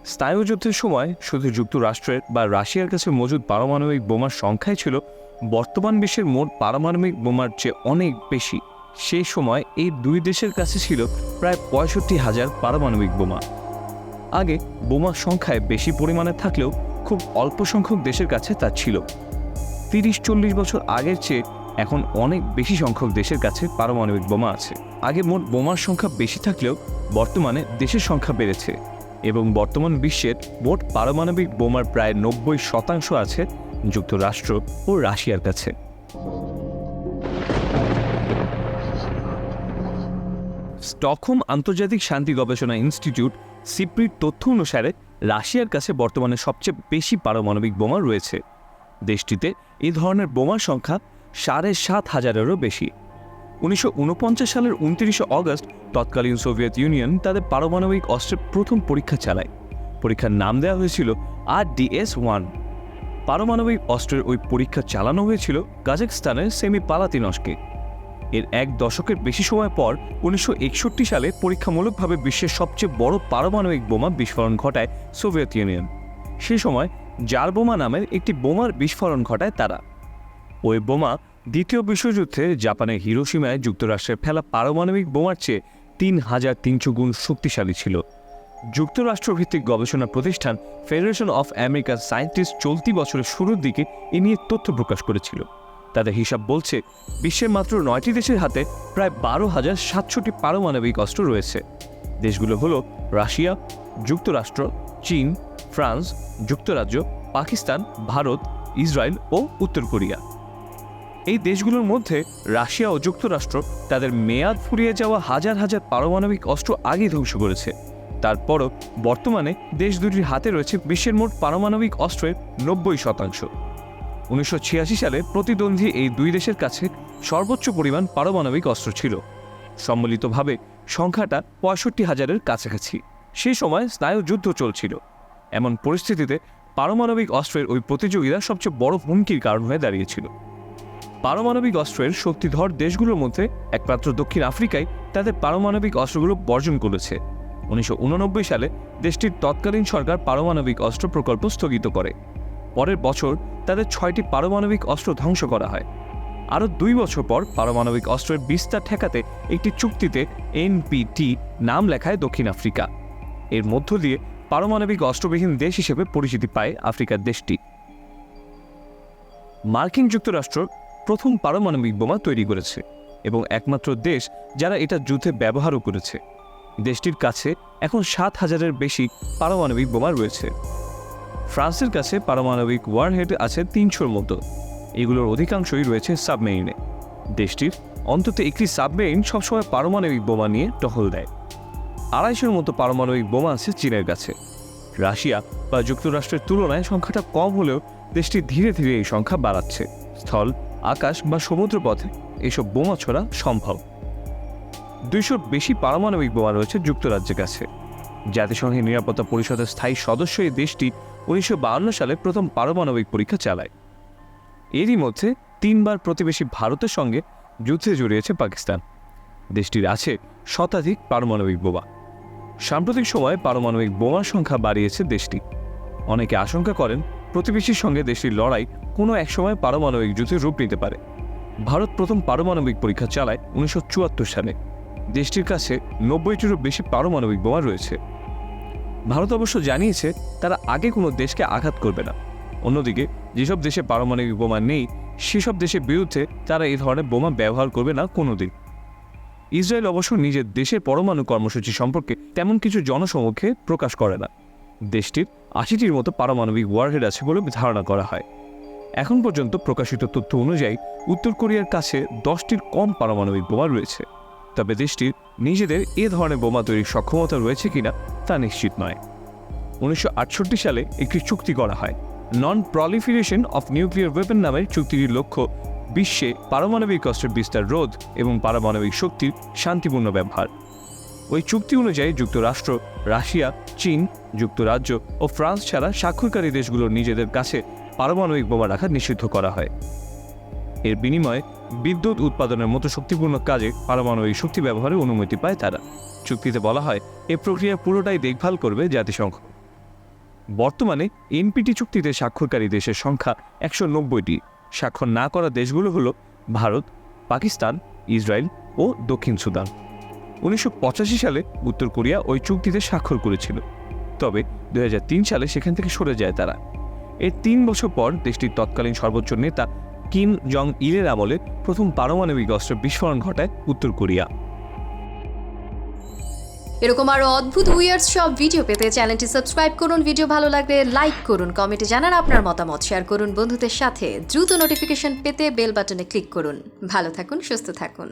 স্নায়ুযুদ্ধের সময় শুধু যুক্তরাষ্ট্রের বা রাশিয়ার কাছে মজুদ পারমাণবিক বোমার সংখ্যাই ছিল বর্তমান বিশ্বের মোট পারমাণবিক বোমার চেয়ে অনেক বেশি। সেই সময় এই দুই দেশের কাছে ছিল প্রায় ৬৫,০০০ পারমাণবিক বোমা। আগে বোমার সংখ্যায় বেশি পরিমাণে থাকলেও খুব অল্প সংখ্যক দেশের কাছে তা ছিল। ৩০-৪০ বছর আগের চেয়ে এখন অনেক বেশি সংখ্যক দেশের কাছে পারমাণবিক বোমা আছে। আগে মোট বোমার সংখ্যা বেশি থাকলেও বর্তমানে দেশের সংখ্যা বেড়েছে এবং বর্তমান বিশ্বের মোট পারমাণবিক বোমার প্রায় ৯০% আছে যুক্তরাষ্ট্র ও রাশিয়ার কাছে। স্টকহোম আন্তর্জাতিক শান্তি গবেষণা ইনস্টিটিউট সিপ্রির তথ্য অনুসারে রাশিয়ার কাছে বর্তমানে সবচেয়ে বেশি পারমাণবিক বোমা রয়েছে। দেশটিতে এই ধরনের বোমার সংখ্যা ৭,৫০০-এরও বেশি। ১৯৪৯ সালের ২৯ অগস্ট তৎকালীন সোভিয়েত ইউনিয়ন তাদের পারমাণবিক অস্ত্রের প্রথম পরীক্ষা চালায়। পরীক্ষার নাম দেওয়া হয়েছিল RDS-1। পারমাণবিক অস্ত্রের ওই পরীক্ষা চালানো হয়েছিল কাজাখস্তানের সেমিপালাতিনস্কে। এর এক দশকের বেশি সময় পর ১৯৬১ সালে পরীক্ষামূলকভাবে বিশ্বের সবচেয়ে বড় পারমাণবিক বোমা বিস্ফোরণ ঘটায় সোভিয়েত ইউনিয়ন। সে সময় জার বোমা নামের একটি বোমার বিস্ফোরণ ঘটায় তারা। ওই বোমা দ্বিতীয় বিশ্বযুদ্ধে জাপানের হিরোশিমায় যুক্তরাষ্ট্রের ফেলা পারমাণবিক বোমার চেয়ে ৩,৩০০ গুণ শক্তিশালী ছিল। যুক্তরাষ্ট্রভিত্তিক গবেষণা প্রতিষ্ঠান ফেডারেশন অফ আমেরিকান সায়েন্টিস্ট চলতি বছরের শুরুর দিকে এ নিয়ে তথ্য প্রকাশ করেছিল। তাদের হিসাব বলছে বিশ্বের মাত্র ৯টি দেশের হাতে প্রায় ১২,৭০০টি পারমাণবিক অস্ত্র রয়েছে। দেশগুলো হলো রাশিয়া, যুক্তরাষ্ট্র, চীন, ফ্রান্স, যুক্তরাজ্য, পাকিস্তান, ভারত, ইসরায়েল ও উত্তর কোরিয়া। এই দেশগুলোর মধ্যে রাশিয়া ও যুক্তরাষ্ট্র তাদের মেয়াদ ফুরিয়ে যাওয়া হাজার হাজার পারমাণবিক অস্ত্র আগেই ধ্বংস করেছে। তারপরও বর্তমানে দেশ দুটির হাতে রয়েছে বিশ্বের মোট পারমাণবিক অস্ত্রের ৯০%। ১৯৮৬ সালে প্রতিদ্বন্দ্বী এই দুই দেশের কাছে সর্বোচ্চ পরিমাণ পারমাণবিক অস্ত্র ছিল। সম্মিলিতভাবে সংখ্যাটা ৬৫,০০০-এর কাছাকাছি। সেই সময় স্নায়ুযুদ্ধ চলছিল। এমন পরিস্থিতিতে পারমাণবিক অস্ত্রের ওই প্রতিযোগিতা সবচেয়ে বড় হুমকির কারণ হয়ে দাঁড়িয়েছিল। পারমাণবিক অস্ত্রের শক্তিধর দেশগুলোর মধ্যে একমাত্র দক্ষিণ আফ্রিকায় তাদের পারমাণবিক অস্ত্রগুলো বর্জন করেছে। ১৯৮৯ সালে দেশটির তৎকালীন সরকার পারমাণবিক অস্ত্র প্রকল্প স্থগিত করে। পরের বছর তাদের ৬টি পারমাণবিক অস্ত্র ধ্বংস করা হয়। আরও ২ বছর পর পারমাণবিক অস্ত্রের বিস্তার ঠেকাতে একটি চুক্তিতে NPT নাম লেখায় দক্ষিণ আফ্রিকা। এর মধ্য দিয়ে পারমাণবিক অস্ত্রবিহীন দেশ হিসেবে পরিচিতি পায় আফ্রিকার দেশটি। মার্কিন যুক্তরাষ্ট্র প্রথম পারমাণবিক বোমা তৈরি করেছে এবং একমাত্র দেশ যারা এটা যুদ্ধে ব্যবহারও করেছে। দেশটির কাছে এখন ৭,০০০-এর বেশি পারমাণবিক বোমা রয়েছে। ফ্রান্সের কাছে পারমাণবিক ওয়ারহেড আছে ৩০০-র মতো। এগুলোর অধিকাংশই রয়েছে সাবমেরিনে। দেশটির অন্তত একটি সাবমেরিন সবসময় পারমাণবিক বোমা নিয়ে টহল দেয়। ২৫০-র মতো পারমাণবিক বোমা আছে চীনের কাছে। রাশিয়া বা যুক্তরাষ্ট্রের তুলনায় সংখ্যাটা কম হলেও দেশটি ধীরে ধীরে এই সংখ্যা বাড়াচ্ছে। স্থল, আকাশ বা সমুদ্র পথে এসব বোমা ছোড়া সম্ভব। ২০০-র বেশি পারমাণবিক বোমা রয়েছে যুক্তরাজ্যের কাছে। জাতিসংঘের নিরাপত্তা পরিষদের স্থায়ী সদস্য এই দেশটি ১৯৫২ সালে প্রথম পারমাণবিক পরীক্ষা চালায়। এরই মধ্যে ৩ বার প্রতিবেশী ভারতের সঙ্গে যুদ্ধে জড়িয়েছে পাকিস্তান। দেশটির আছে শতাধিক পারমাণবিক বোমা। সাম্প্রতিক সময়ে পারমাণবিক বোমার সংখ্যা বাড়িয়েছে দেশটি। অনেকে আশঙ্কা করেন প্রতিবেশীর সঙ্গে দেশটির লড়াই কোনো একসময় পারমাণবিক যুদ্ধে রূপ নিতে পারে। ভারত প্রথম পারমাণবিক পরীক্ষা চালায় ১৯৭৪ সালে। দেশটির কাছে ৯০-টিরও বেশি পারমাণবিক বোমা রয়েছে। ভারত অবশ্য জানিয়েছে তারা আগে কোনো দেশকে আঘাত করবে না। অন্যদিকে যেসব দেশে পারমাণবিক বোমা নেই সেসব দেশের বিরুদ্ধে তারা এই ধরনের বোমা ব্যবহার করবে না কোনোদিন। ইসরায়েল অবশ্য নিজের দেশের পরমাণু কর্মসূচি সম্পর্কে তেমন কিছু জনসমক্ষে প্রকাশ করে না। দেশটির ৮০-টির মতো পারমাণবিক ওয়ারহেড আছে বলে ধারণা করা হয়। এখন পর্যন্ত প্রকাশিত তথ্য অনুযায়ী উত্তর কোরিয়ার কাছে ১০টির কম পারমাণবিক বোমা রয়েছে। তবে দেশটির নিজেদের এ ধরনের বোমা তৈরির সক্ষমতা রয়েছে কিনা তা নিশ্চিত নয়। ১৯৬৮ সালে একটি চুক্তি করা হয়। নন প্রলিফারেশন অফ নিউক্লিয়ার ওয়েপন নামের চুক্তির লক্ষ্য বিশ্বে পারমাণবিক অস্ত্রের বিস্তার রোধ এবং পারমাণবিক শক্তির শান্তিপূর্ণ ব্যবহার। ওই চুক্তি অনুযায়ী যুক্তরাষ্ট্র, রাশিয়া, চীন, যুক্তরাজ্য ও ফ্রান্স ছাড়া স্বাক্ষরকারী দেশগুলোর নিজেদের কাছে পারমাণবিক বোমা রাখা নিষিদ্ধ করা হয়। এর বিনিময়ে বিদ্যুৎ উৎপাদনের মতো শক্তিপূর্ণ কাজে পারমাণবিক শক্তি ব্যবহারের অনুমতি পায় তারা। চুক্তিতে বলা হয় এই প্রক্রিয়া পুরোটাই দেখভাল করবে জাতিসংঘ। বর্তমানে এনপিটি চুক্তিতে স্বাক্ষরকারী দেশের সংখ্যা 190টি। স্বাক্ষর না করা দেশগুলো হলো ভারত, পাকিস্তান, ইসরায়েল ও দক্ষিণ সুদান। 1985 সালে উত্তর কোরিয়া ওই চুক্তিতে স্বাক্ষর করেছিল, তবে 2003 সালে সেখান থেকে সরে যায় তারা। এর 3 বছর পর দেশটির তৎকালীন সর্বোচ্চ নেতা কিম জং ইলের আমলে প্রথম পারমাণবিক অস্ত্রের বিস্ফোরণ ঘটায় উত্তর কোরিয়া। এরকম আরো অদ্ভুত উইয়ার্ড সব ভিডিও পেতে চ্যানেলটি সাবস্ক্রাইব করুন, ভিডিও ভালো লাগলে লাইক করুন, কমেন্টে জানান আপনার মতামত, শেয়ার করুন বন্ধুদের সাথে। দ্রুত নোটিফিকেশন পেতে বেল বাটনে ক্লিক করুন। ভালো থাকুন, সুস্থ থাকুন।